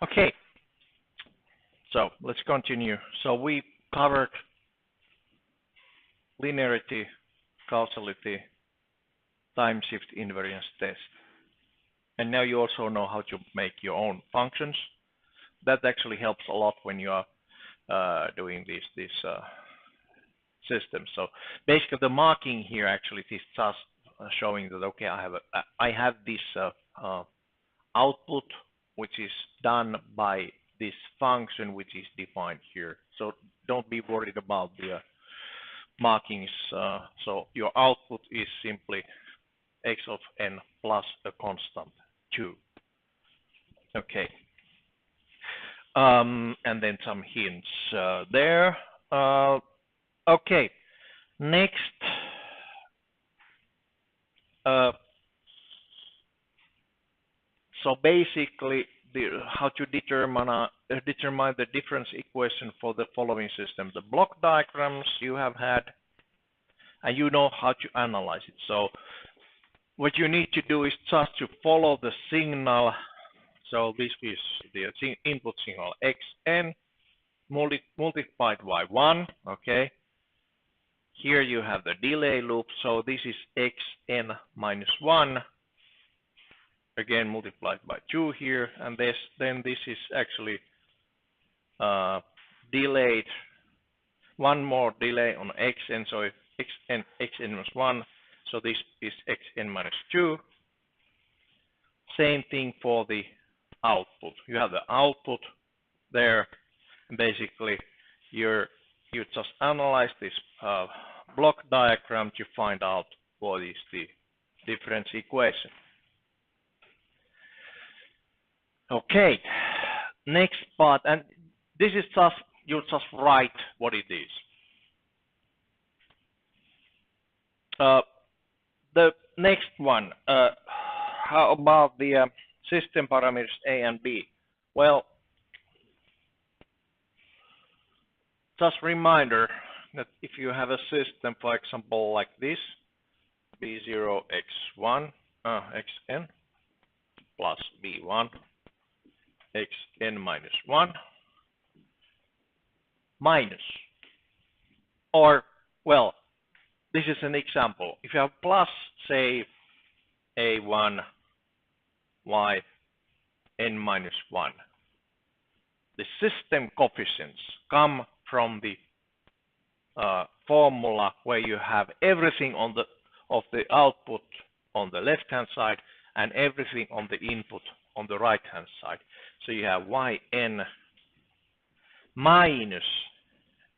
Okay, so let's continue. So we covered linearity, causality, time shift invariance test. And now you also know how to make your own functions. That actually helps a lot when you are doing this system. So basically the marking here actually is just showing that, okay, I have this output which is done by this function which is defined here. So don't be worried about the markings. So your output is simply x of n plus a constant 2. Okay. And then some hints there. Okay. Next. So basically, how to determine the difference equation for the following system. The block diagrams you have had, and you know how to analyze it. So what you need to do is just to follow the signal. So this is the input signal xn multiplied by 1. Okay. Here you have the delay loop. So this is xn minus 1. Again multiplied by 2 here, and then this is actually delayed, one more delay on xn, so if xn minus 1, so this is xn minus 2. Same thing for the output. You have the output there, and basically you just analyze this block diagram to find out what is the difference equation. Okay, next part, and this is just, you just write what it is. The next one, how about the system parameters A and B? Well, just reminder that if you have a system, for example, like this, B0 x1 xn plus B1 xn minus 1 minus, or, well, this is an example. If you have plus, say, a1 y n minus 1, the system coefficients come from the formula where you have everything of the output on the left hand side and everything on the input on the right hand side. So you have yn minus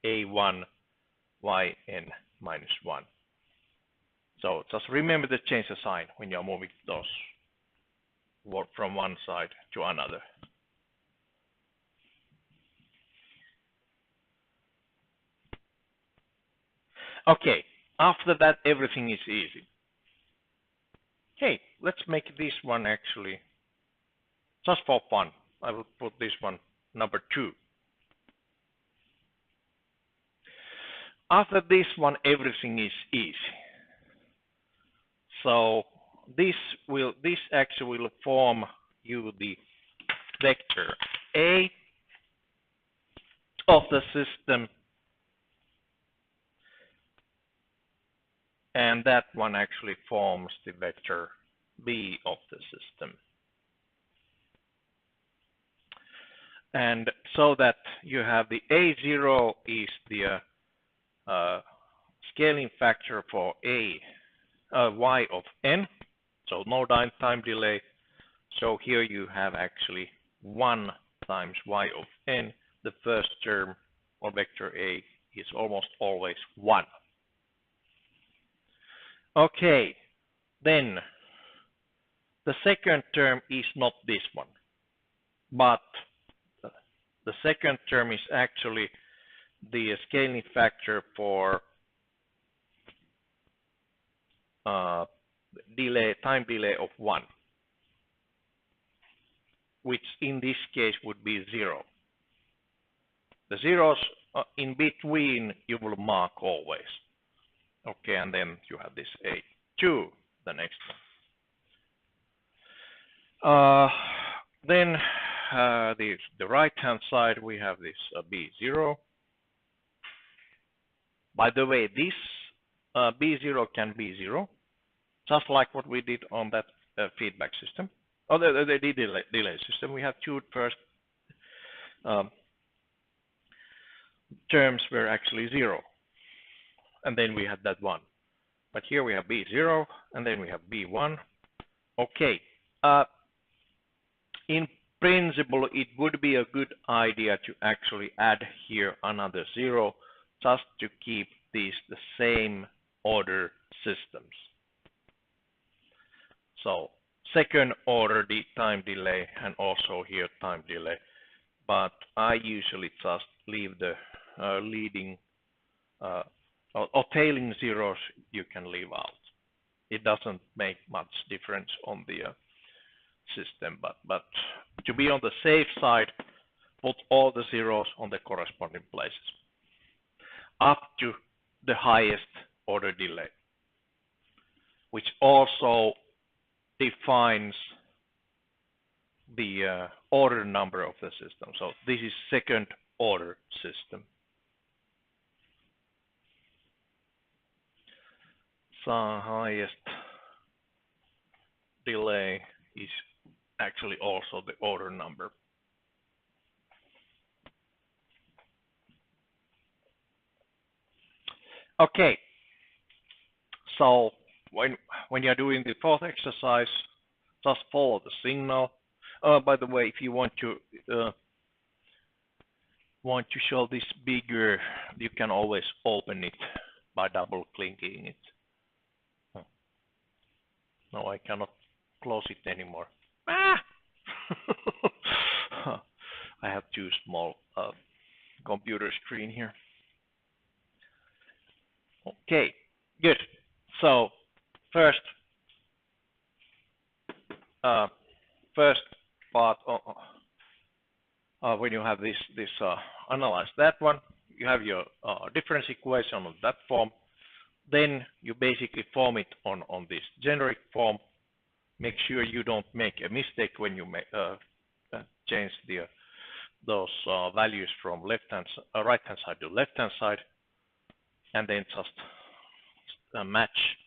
a1 yn minus 1. So just remember to change the sign when you're moving those from one side to another. Okay, after that everything is easy. Hey, let's make this one actually just for fun. I will put this one number 2. After this one, everything is easy. So this actually will form you the vector A of the system, and that one actually forms the vector B of the system. And so that you have the A0 is the scaling factor for y of n, so no time delay. So here you have actually 1 times y of n. The first term or vector A is almost always 1. Okay, then the second term is not this one, but the second term is actually the scaling factor for time delay of 1, which in this case would be 0. The zeros in between you will mark always. Okay, and then you have this A2, the next one. Then the right-hand side, we have this B0. By the way, this B0 can be 0, just like what we did on that feedback system. Oh, the delay system. We have two first terms were actually 0, and then we had that 1. But here we have B0, and then we have B1. Okay. In principle, it would be a good idea to actually add here another 0, just to keep these the same order systems. So second order time delay, and also here time delay. But I usually just leave the leading or tailing zeros you can leave out. It doesn't make much difference on the system, but to be on the safe side, put all the zeros on the corresponding places up to the highest order delay, which also defines the order number of the system. So this is second order system. So highest delay is actually also the order number. Okay, so when you're doing the fourth exercise, just follow the signal. By the way, if you want to show this bigger, you can always open it by double-clicking it. No, I cannot close it anymore. Ah! I have too small computer screen here. Okay, good. So first part, when you have this analyze that one, you have your difference equation on that form. Then you basically form it on this generic form. Make sure you don't make a mistake when you change those values from right-hand side to left-hand side, and then just match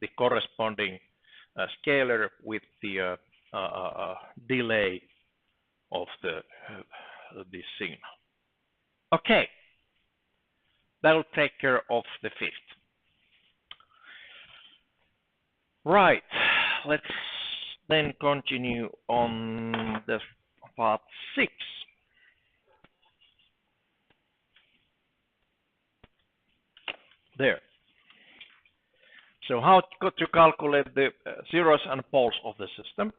the corresponding scalar with the delay of this signal. Okay, that will take care of the fifth. Right, let's then continue on the part 6. There. So how to calculate the zeros and poles of the system.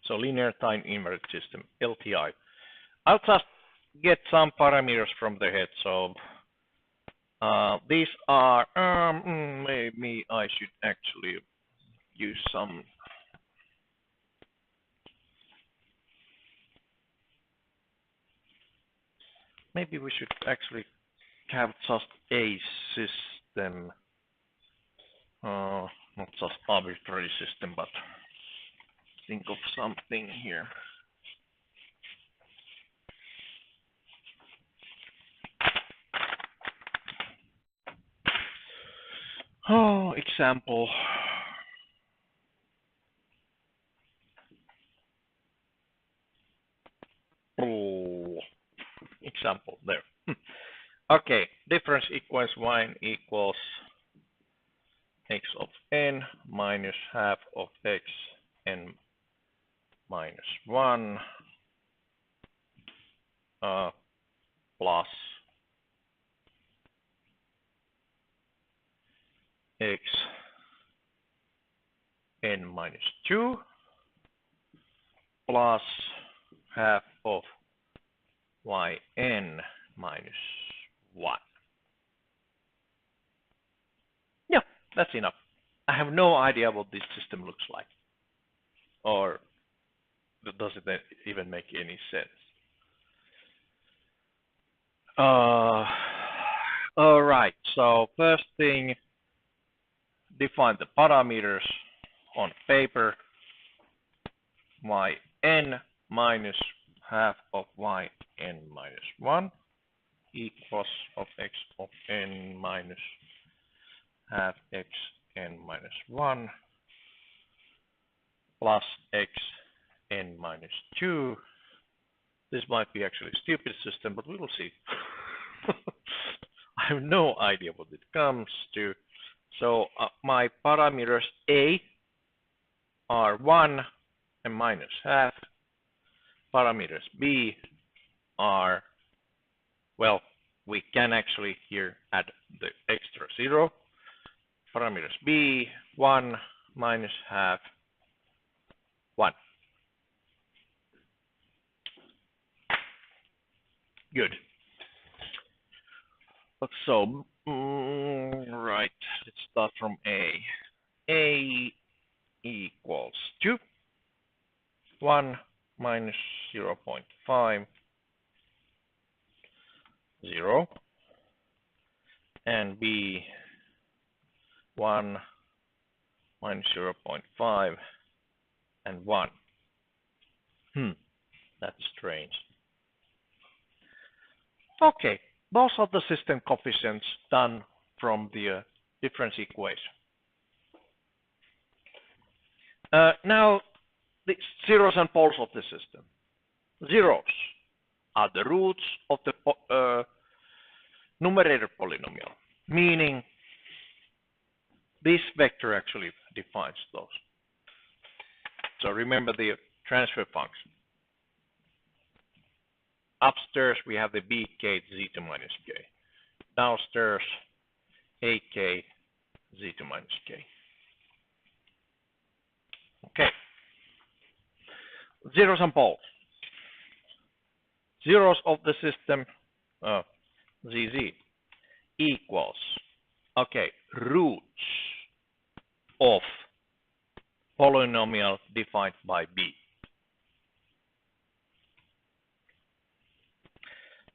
So linear time invariant system, LTI. I'll just get some parameters from the head. So these are, maybe I should actually use some. Maybe we should actually have just a system, not just arbitrary system, but think of something here. Oh, example. Oh, example there. Okay, difference equals y equals x of n minus half of x n minus 1 plus x n minus 2 plus half of yn minus 1. Yeah, that's enough. I have no idea what this system looks like, or does it even make any sense? All right, so first thing, define the parameters on paper. Yn minus half of yn minus 1 equals of x of n minus half x n minus 1 plus x n minus 2. This might be actually a stupid system, but we will see. I have no idea what it comes to. So my parameters A are 1 and minus half. Parameters B are, well, we can actually here add the extra 0. Parameters B, 1 minus half, 1. Good. So, right, let's start from A. A equals 2. 1 minus 0.5, 0. And B, 1 minus 0.5 and 1. That's strange. Okay, those are the system coefficients done from the difference equation. Now, the zeros and poles of the system. Zeros are the roots of the numerator polynomial, meaning this vector actually defines those. So remember the transfer function. Upstairs we have the bk zeta minus k. Downstairs ak zeta minus k. Okay. Zeros and poles. Zeros of the system zz equals, okay, roots of polynomial defined by b.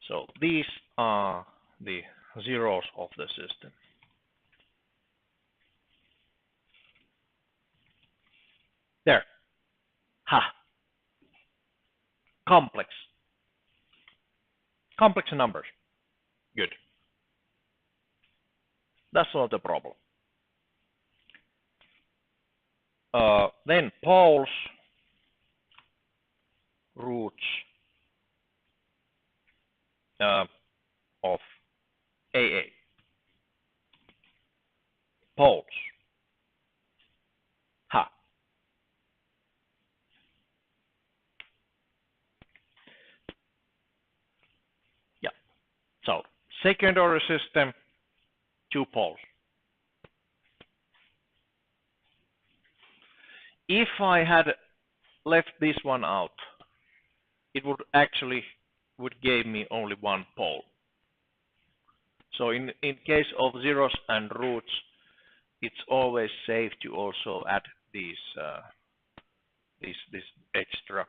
So these are the zeros of the system. There. Ha. Complex. Complex numbers. Good. That's not the problem. Then poles, roots of AA. Poles. Ha. Yeah. So second order system, 2 poles. If I had left this one out, it would actually give me only 1 pole. So in case of zeros and roots, it's always safe to also add these this extra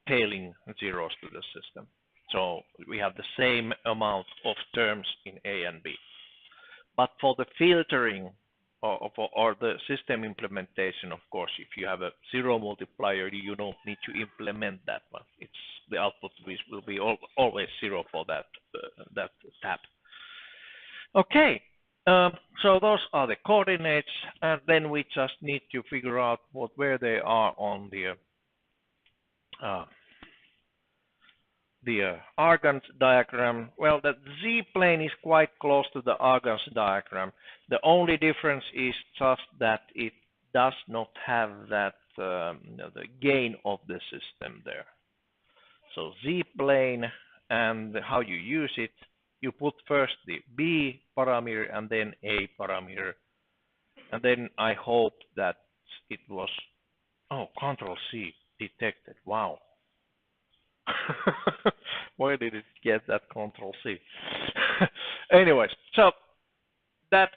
tailing zeros to the system. So we have the same amount of terms in A and B. But for the filtering or the system implementation, of course, if you have a 0 multiplier, you don't need to implement that one. It's the output will be always 0 for that tab. Okay, so those are the coordinates, and then we just need to figure out where they are on the Argand diagram. Well, the z-plane is quite close to the Argand diagram. The only difference is just that it does not have that the gain of the system there. So z-plane, and how you use it, you put first the b parameter and then a parameter, and then I hope that it was, oh, Control C detected. Wow. Where did it get that Control C? Anyways, so that's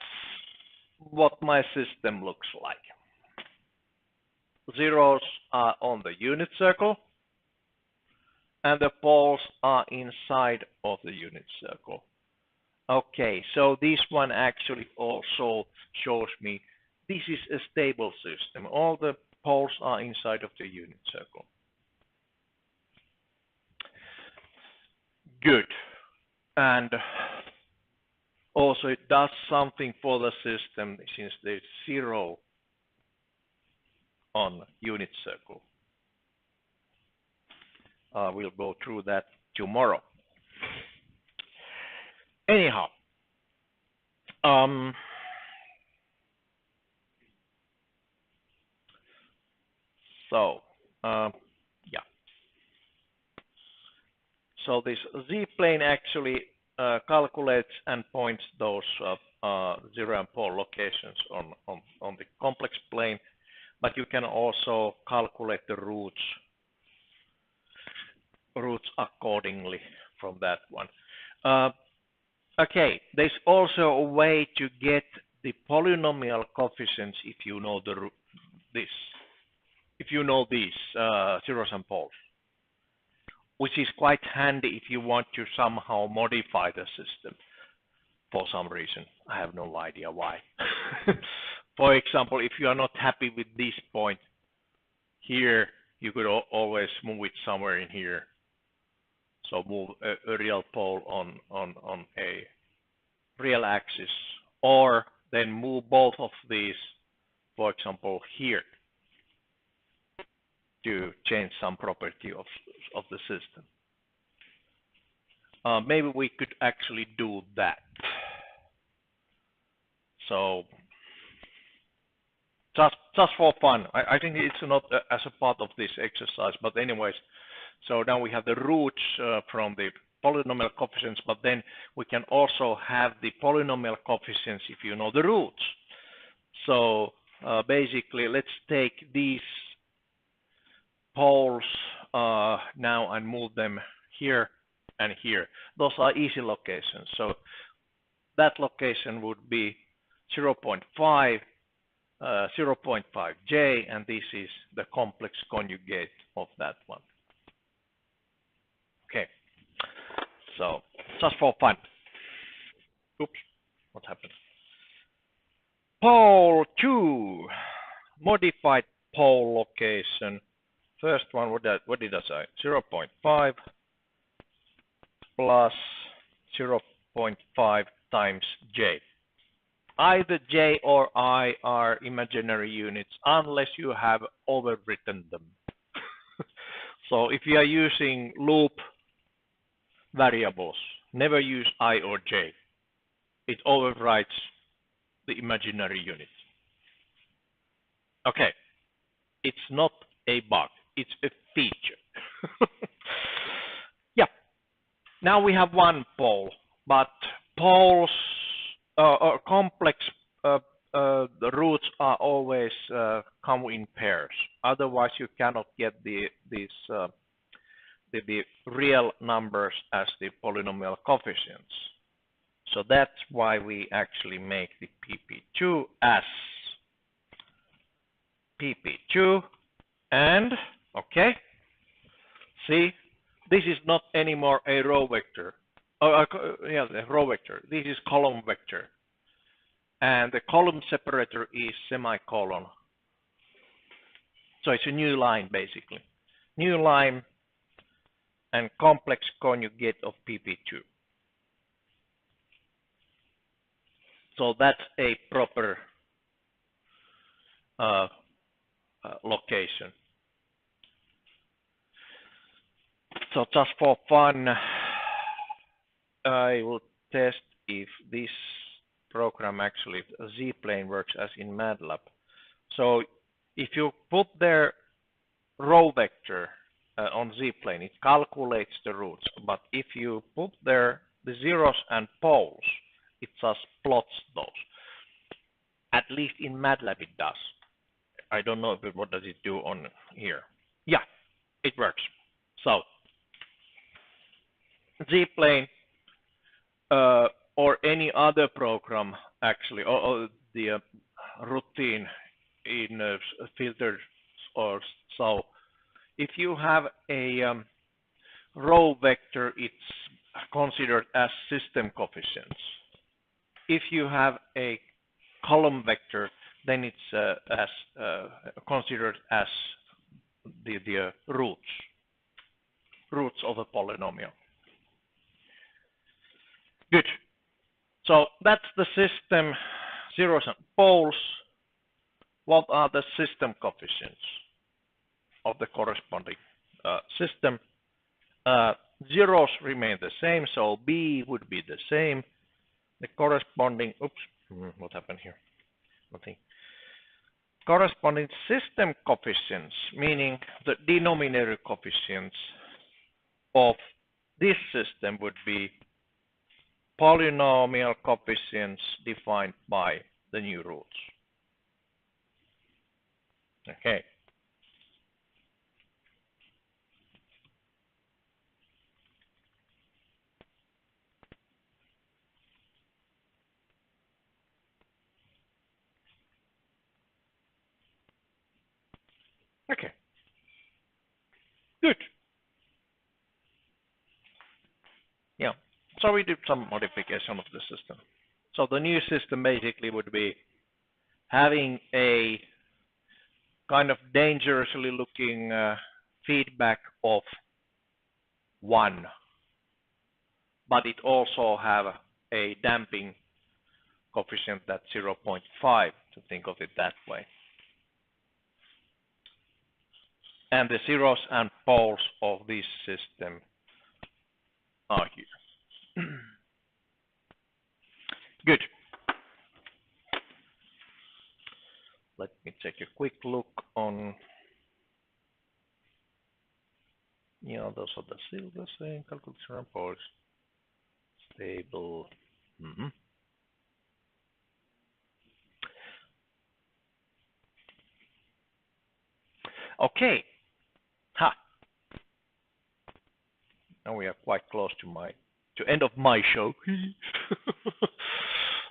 what my system looks like. zeros are on the unit circle, and the poles are inside of the unit circle. Okay, so this one actually also shows me this is a stable system. All the poles are inside of the unit circle. Good. And also it does something for the system since there's 0 on unit circle. We'll go through that tomorrow. Anyhow, yeah. So this Z-plane actually calculates and points those zero and pole locations on the complex plane, but you can also calculate the routes accordingly from that one. Okay, there's also a way to get the polynomial coefficients if you know these zeros and poles, which is quite handy if you want to somehow modify the system for some reason. I have no idea why. For example, if you are not happy with this point here, you could always move it somewhere in here. So move a real pole on a real axis, or then move both of these, for example, here, to change some property of the system. Maybe we could actually do that. So just for fun, I think it's not as a part of this exercise, but anyways. So now we have the roots from the polynomial coefficients, but then we can also have the polynomial coefficients if you know the roots. So basically, let's take these poles now and move them here and here. Those are easy locations. So that location would be 0.5, 0.5j, and this is the complex conjugate of that one. Okay, so just for fun. Oops, what happened? Pole 2, modified pole location. First one, what did I say? 0.5 plus 0.5 times j. Either j or I are imaginary units unless you have overwritten them. So if you are using loop variables, never use I or j. It overwrites the imaginary unit. Okay, it's not a bug, it's a feature. Yeah, now we have one pole, but poles or complex the roots are always come in pairs. Otherwise, you cannot get the real numbers as the polynomial coefficients. So that's why we actually make the PP2 as PP2, and okay, see, this is not anymore a row vector. Yeah, the row vector. This is column vector, and the column separator is semicolon. So it's a new line basically, new line and complex conjugate of PP2. So that's a proper location. So just for fun, I will test if this program actually, Z-plane, works as in MATLAB. So if you put their row vector on Z-plane, it calculates the roots. But if you put there the zeros and poles, it just plots those. At least in MATLAB it does. I don't know what does it do on here. Yeah, it works. So Z-plane or any other program actually, or the routine in filters or so. If you have a row vector, it's considered as system coefficients. If you have a column vector, then it's considered as the roots of a polynomial. Good. So that's the system zeros and poles. What are the system coefficients of the corresponding system? Zeros remain the same, so B would be the same. The corresponding, what happened here? Nothing. Corresponding system coefficients, meaning the denominator coefficients of this system would be polynomial coefficients defined by the new roots. Okay. Okay. Good. Yeah. So we did some modification of the system. So the new system basically would be having a kind of dangerously looking feedback of 1, but it also have a damping coefficient that's 0.5, to think of it that way. And the zeros and poles of this system are here. Good. Let me take a quick look on. Yeah, those are the silver saying calculation and poles. Stable. Okay. Now we are quite close to end of my show.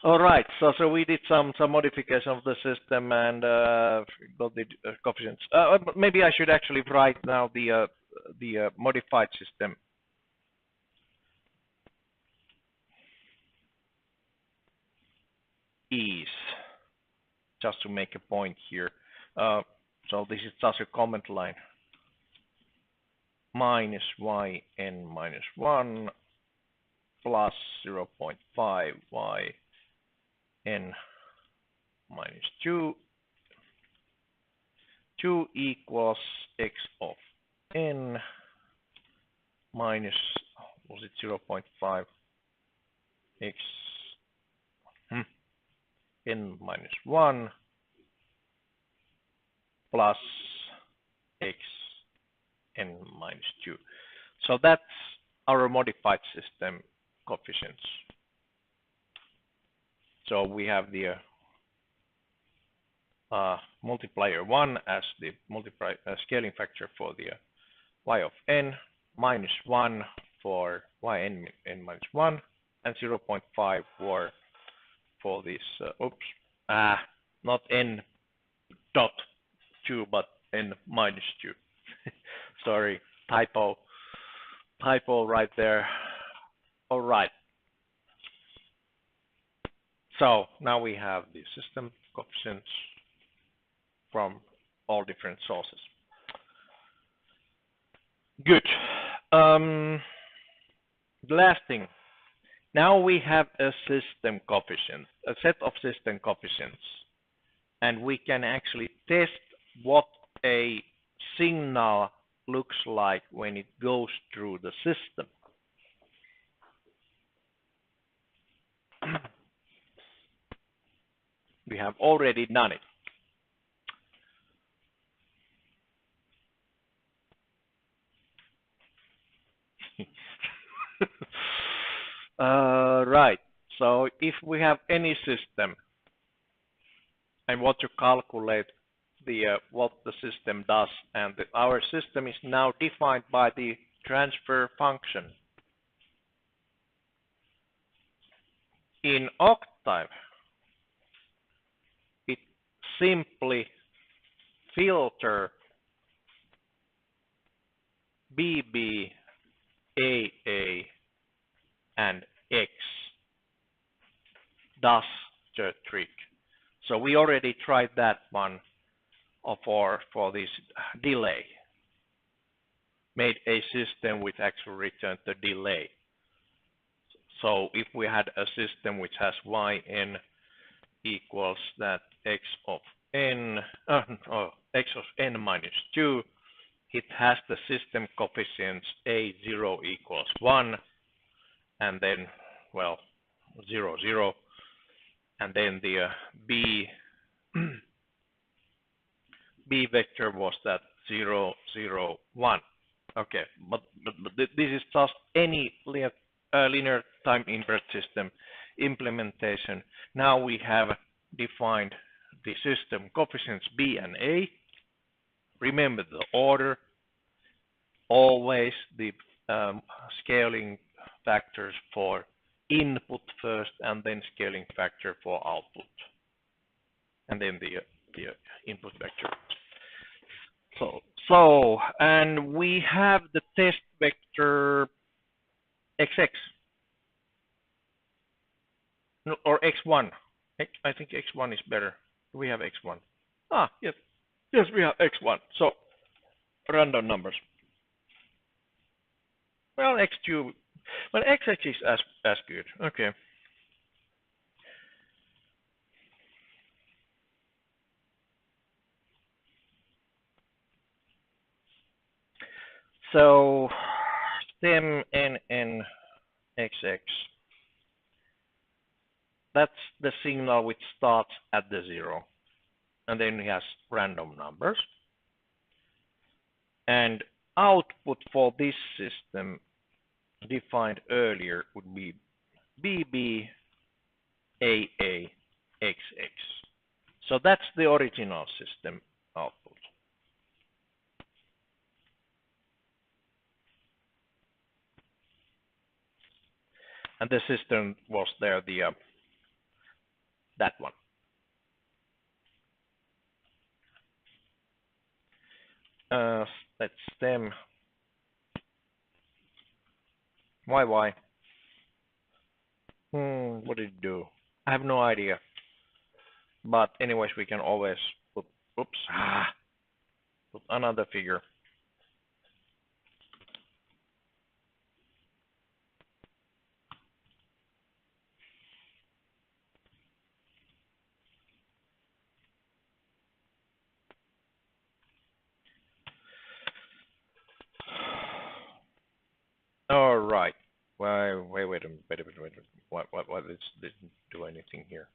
All right. So we did some modification of the system and got the coefficients. Maybe I should actually write now the modified system. Is just to make a point here. So this is just a comment line. Minus yn minus 1 plus 0.5 yn minus 2. 2 equals x of n minus, was it 0.5 x n minus 1 plus x n minus 2. So that's our modified system coefficients. So we have the multiplier 1 as the scaling factor for the y of n, minus 1 for yn n minus 1, and 0.5 for this, not n dot 2, but n minus 2. Sorry, typo right there. All right. So now we have the system coefficients from all different sources. Good. The last thing. Now we have a system coefficient, a set of system coefficients, and we can actually test what a signal looks like when it goes through the system. We have already done it. Right. So if we have any system and want to calculate the what the system does, and our system is now defined by the transfer function. In Octave, it simply filter BB, AA, and X does the trick. So we already tried that one for this delay. Made a system which actually returned the delay. So if we had a system which has yn equals that x of n, x of n minus 2, it has the system coefficients a0 equals 1, and then, well, 0, 0, and then the b vector was that 0, 0, 1. Okay, but this is just any linear time invert system implementation. Now we have defined the system coefficients b and a. Remember the order, always the scaling factors for input first, and then scaling factor for output, and then the input vector. So, and we have the test vector xx, no, or x1. I think x1 is better. Do we have x1? Ah, yes, yes, we have x1. So, random numbers. Well, x2, but xx is as good. Okay. So, stem nn xx. That's the signal which starts at the 0, and then it has random numbers. And output for this system defined earlier would be BB, AA, XX. So that's the original system output. And the system was there, that one. Let's stem YY. What did it do? I have no idea. But anyways, we can always put, put another figure. All right. Wait a minute. What didn't do anything here?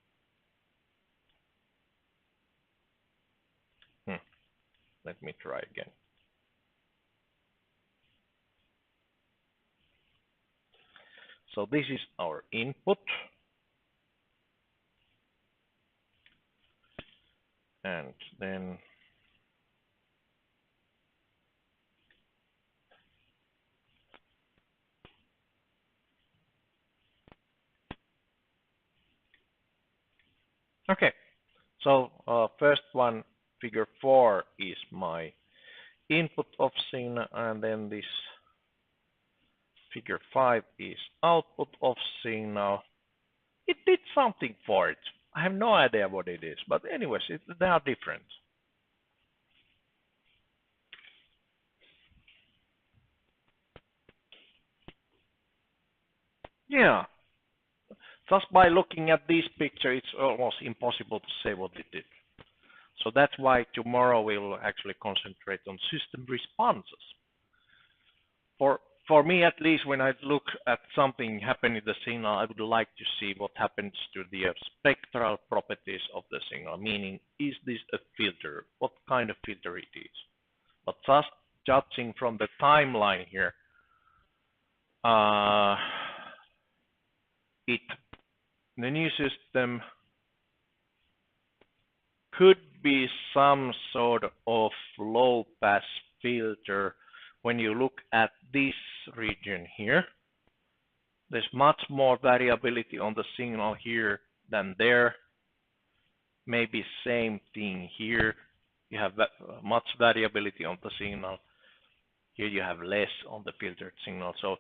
Let me try again. So this is our input. And then okay. So first one, figure 4, is my input of signal, and then this figure 5 is output of signal. It did something for it. I have no idea what it is, but anyways, they are different. Yeah. Just by looking at this picture, it's almost impossible to say what it did. So that's why tomorrow we'll actually concentrate on system responses. For me, at least, when I look at something happening in the signal, I would like to see what happens to the spectral properties of the signal, meaning, is this a filter? What kind of filter it is? But just judging from the timeline here, the new system could be some sort of low-pass filter. When you look at this region here, there's much more variability on the signal here than there. Maybe same thing here. You have much variability on the signal. Here you have less on the filtered signal. So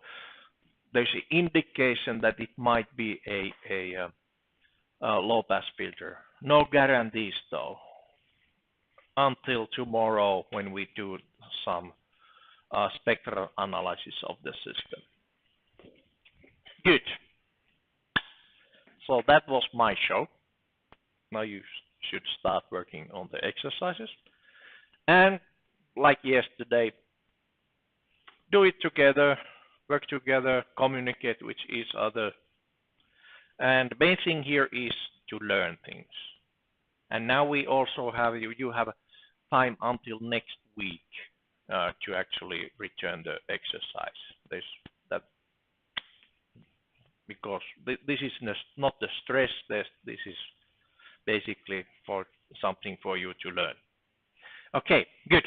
there's an indication that it might be a low pass filter. No guarantees though, until tomorrow when we do some spectral analysis of the system. Good. So that was my show. Now you should start working on the exercises. And like yesterday, do it together, work together, communicate with each other. And the main thing here is to learn things. And now we also have, you have time until next week to actually return the exercise. Because this is not the stress test, this is basically for something for you to learn. Okay, good.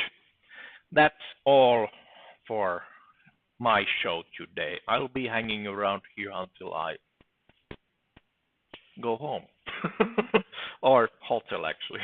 That's all for my show today. I'll be hanging around here until I go home or hotel actually.